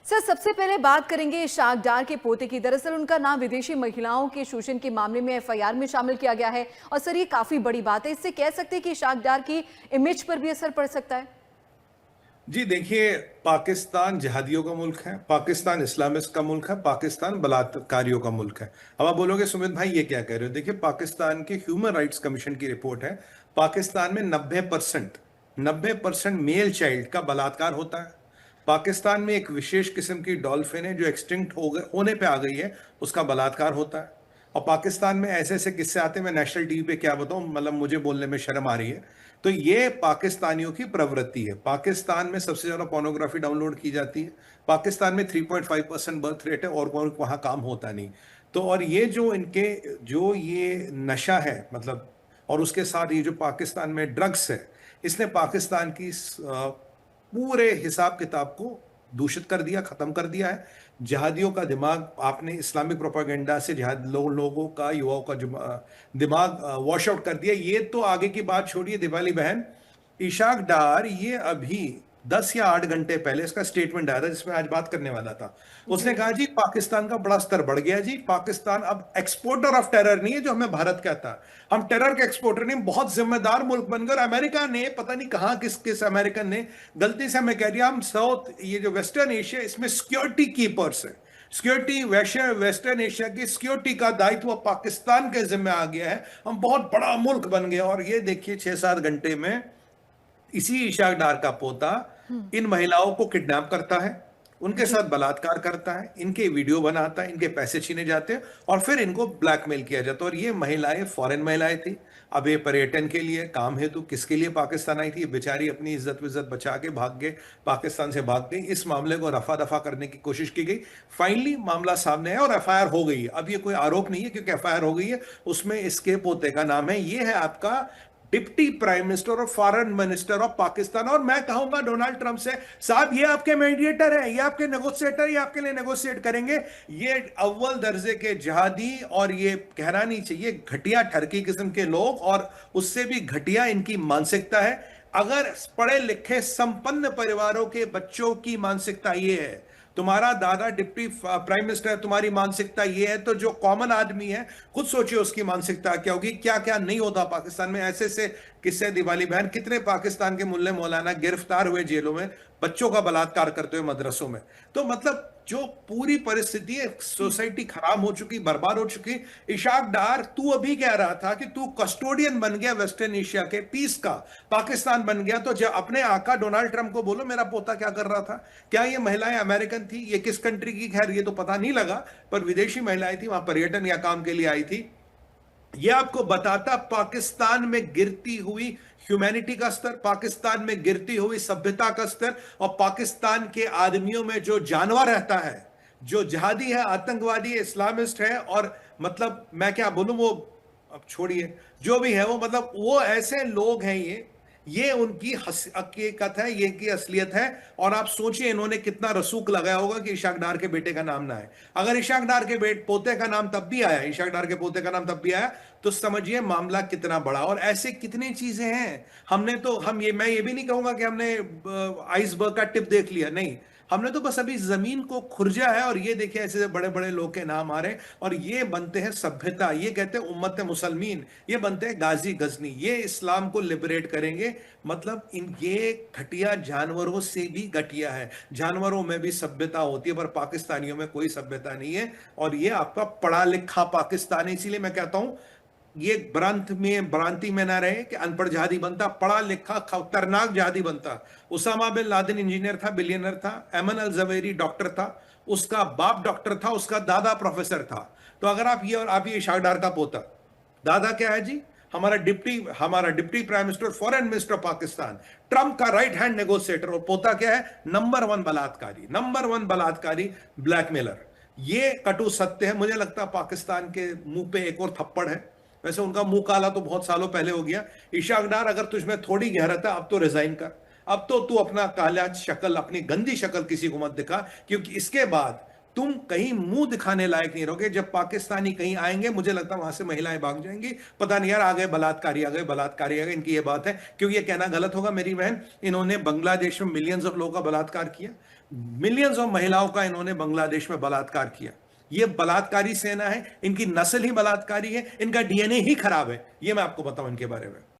Sir, सबसे पहले बात करेंगे इशाक डार के पोते की। दरअसल उनका नाम विदेशी महिलाओं के शोषण के मामले में एफआईआर में शामिल किया गया है और सर ये काफी बड़ी बात है। इससे कह सकते हैं कि इशाक डार की इमेज पर भी असर पड़ सकता है। जी देखिए, पाकिस्तान जिहादियों का मुल्क है, पाकिस्तान इस्लामिस्ट का मुल्क है, पाकिस्तान बलात्कारियों का मुल्क है। अब आप बोलोगे सुमित भाई ये क्या कह रहे हो? देखिए, पाकिस्तान के ह्यूमन राइट्स कमीशन की रिपोर्ट है, पाकिस्तान में 90% मेल चाइल्ड का बलात्कार होता है। पाकिस्तान में एक विशेष किस्म की डॉल्फिन है जो एक्सटिंक्ट होने पे आ गई है, उसका बलात्कार होता है। और पाकिस्तान में ऐसे ऐसे किस्से आते हैं, मैं नेशनल टीवी पे क्या बताऊं, मतलब मुझे बोलने में शर्म आ रही है। तो ये पाकिस्तानियों की प्रवृत्ति है। पाकिस्तान में सबसे ज्यादा पोर्नोग्राफी डाउनलोड की जाती है। पाकिस्तान में 3.5% बर्थ रेट है और वहां काम होता नहीं। तो और ये जो इनके जो ये नशा है, मतलब, और उसके साथ ये जो पाकिस्तान में ड्रग्स है, इसने पाकिस्तान की पूरे हिसाब किताब को दूषित कर दिया, खत्म कर दिया है। जिहादियों का दिमाग आपने इस्लामिक प्रोपागेंडा से जिहाद लोगों का, युवाओं का दिमाग वॉश आउट कर दिया। ये तो आगे की बात छोड़िए दिवाली बहन, इशाक डार ये अभी 10 या 8 घंटे पहले इसका स्टेटमेंट आया था जिसमें आज बात करने वाला था। उसने जी। कहा जी पाकिस्तान का बड़ा स्तर बढ़ गया जी, पाकिस्तान अब एक्सपोर्टर ऑफ टेरर नहीं है जो हमें भारत कहता। हम टेरर के एक्सपोर्टर नहीं, बहुत जिम्मेदार मुल्क बन गए। और अमेरिका ने पता नहीं कहां किस किस अमेरिकन ने गलती से हमें कह दिया हम साउथ, ये जो वेस्टर्न एशिया, इसमें सिक्योरिटी कीपर्स है। सिक्योरिटी वेस्टर्न एशिया की सिक्योरिटी का दायित्व पाकिस्तान के जिम्मे आ गया है। हम बहुत बड़ा मुल्क बन गए। और ये देखिए 6-7 घंटे में इसी इशाक डार का पोता इन महिलाओं को किडनैप करता है, उनके जी। साथ बलात्कार करता है, इनके वीडियो बनाता है, इनके पैसे छीने जाते हैं और फिर इनको ब्लैकमेल किया जाता है। और ये महिलाएं फॉरेन महिलाएं थी। अब ये पर्यटन के लिए, काम हेतु किसके लिए पाकिस्तान आई थी? ये बेचारी अपनी इज्जत विज्जत बचा के भाग गए, पाकिस्तान से भाग गई। इस मामले को रफा दफा करने की कोशिश की गई। फाइनली मामला सामने है और एफआईआर हो गई है। अब ये कोई आरोप नहीं है क्योंकि एफआईआर हो गई है। उसमें इसके पोते का नाम है, ये है आपका डिप्टी प्राइम मिनिस्टर और फॉरेन मिनिस्टर ऑफ पाकिस्तान। और मैं कहूंगा डोनाल्ड ट्रंप से, साहब ये आपके मीडिएटर है, ये आपके नेगोशिएटर, ये आपके लिए नेगोशिएट करेंगे। ये अव्वल दर्जे के जिहादी और ये कहना नहीं चाहिए घटिया ठरकी किस्म के लोग, और उससे भी घटिया इनकी मानसिकता है। अगर पढ़े लिखे संपन्न परिवारों के बच्चों की मानसिकता ये है, तुम्हारा दादा डिप्टी प्राइम मिनिस्टर है, तुम्हारी मानसिकता ये है, तो जो कॉमन आदमी है खुद सोचिए उसकी मानसिकता क्या होगी। क्या क्या नहीं होता पाकिस्तान में। ऐसे से किस्से दिवाली बहन, कितने पाकिस्तान के मुल्ले मौलाना गिरफ्तार हुए जेलों में बच्चों का बलात्कार करते हुए मदरसों में। तो मतलब जो पूरी परिस्थिति है, सोसाइटी खराब हो चुकी, बर्बाद हो चुकी। इशाक डार, तू अभी कह रहा था कि तू कस्टोडियन बन गया वेस्टर्न एशिया के पीस का, पाकिस्तान बन गया। तो जब अपने आका डोनाल्ड ट्रंप को बोलो मेरा पोता क्या कर रहा था। क्या ये महिलाएं अमेरिकन थी? ये किस कंट्री की, खैर ये तो पता नहीं लगा, पर विदेशी महिलाएं थी, वहां पर्यटन या काम के लिए आई थी। यह आपको बताता पाकिस्तान में गिरती हुई ह्यूमैनिटी का स्तर, पाकिस्तान में गिरती हुई सभ्यता का स्तर, और पाकिस्तान के आदमियों में जो जानवर रहता है, जो जिहादी है, आतंकवादी है, इस्लामिस्ट है, और मतलब मैं क्या बोलूं, वो अब छोड़िए जो भी है, वो मतलब वो ऐसे लोग हैं। ये उनकी हकीकत है, ये की असलियत है। और आप सोचिए इन्होंने कितना रसूख लगाया होगा कि इशाक डार के बेटे का नाम ना आए। अगर इशाक डार के पोते का नाम तब भी आया, इशाक डार के पोते का नाम तब भी आया, तो समझिए मामला कितना बड़ा। और ऐसे कितनी चीजें हैं। हमने तो मैं ये भी नहीं कहूंगा कि हमने आइसबर्ग का टिप देख लिया, नहीं, हमने तो बस अभी जमीन को खुरजा है। और ये देखिए ऐसे बड़े बड़े लोग के नाम आ रहे हैं, और ये बनते हैं सभ्यता, ये कहते हैं उम्मत मुसलमीन, ये बनते हैं गाजी गजनी, ये इस्लाम को लिबरेट करेंगे। मतलब ये घटिया जानवरों से भी घटिया है। जानवरों में भी सभ्यता होती है, पर पाकिस्तानियों में कोई सभ्यता नहीं है। और ये आपका पढ़ा लिखा पाकिस्तान है। इसीलिए मैं कहता हूं ये भ्रांति में ना रहे कि अनपढ़ जहादी बनता, पढ़ा लिखा खतरनाक जहादी बनता। उसामा बिन लादेन इंजीनियर था, बिलियनर था। एमन अल जवेरी डॉक्टर था, उसका बाप डॉक्टर था, उसका दादा प्रोफेसर था। तो अगर आप ये, और आप ये इशाक डार का पोता, दादा क्या है जी? हमारा deputy prime minister, foreign minister Pakistan, Trump का राइट हैंड नेगोशिएटर। और पोता क्या है? नंबर 1 बलात्कारी, ब्लैकमेलर। ये कटु सत्य है। मुझे लगता है पाकिस्तान के मुंह पे एक और थप्पड़ है। वैसे उनका मुंह काला तो बहुत सालों पहले हो गया। इशाक डार, अगर तुझमें थोड़ी गहरत है, अब तो रिजाइन कर। अब तो तू अपना काला शक्ल, अपनी गंदी शक्ल किसी को मत दिखा, क्योंकि इसके बाद तुम कहीं मुंह दिखाने लायक नहीं रहोगे। जब पाकिस्तानी कहीं आएंगे, मुझे लगता है वहां से महिलाएं भाग जाएंगी। पता नहीं यार, आ गए बलात्कारी, आ गए बलात्कारी, आ गए। इनकी ये बात है, क्योंकि ये कहना गलत होगा मेरी बहन, इन्होंने बांग्लादेश में मिलियंस ऑफ लोगों का बलात्कार किया। मिलियंस ऑफ महिलाओं का इन्होंने बांग्लादेश में बलात्कार किया। ये बलात्कारी सेना है, इनकी नस्ल ही बलात्कारी है, इनका डीएनए ही खराब है। ये मैं आपको बताऊं इनके बारे में।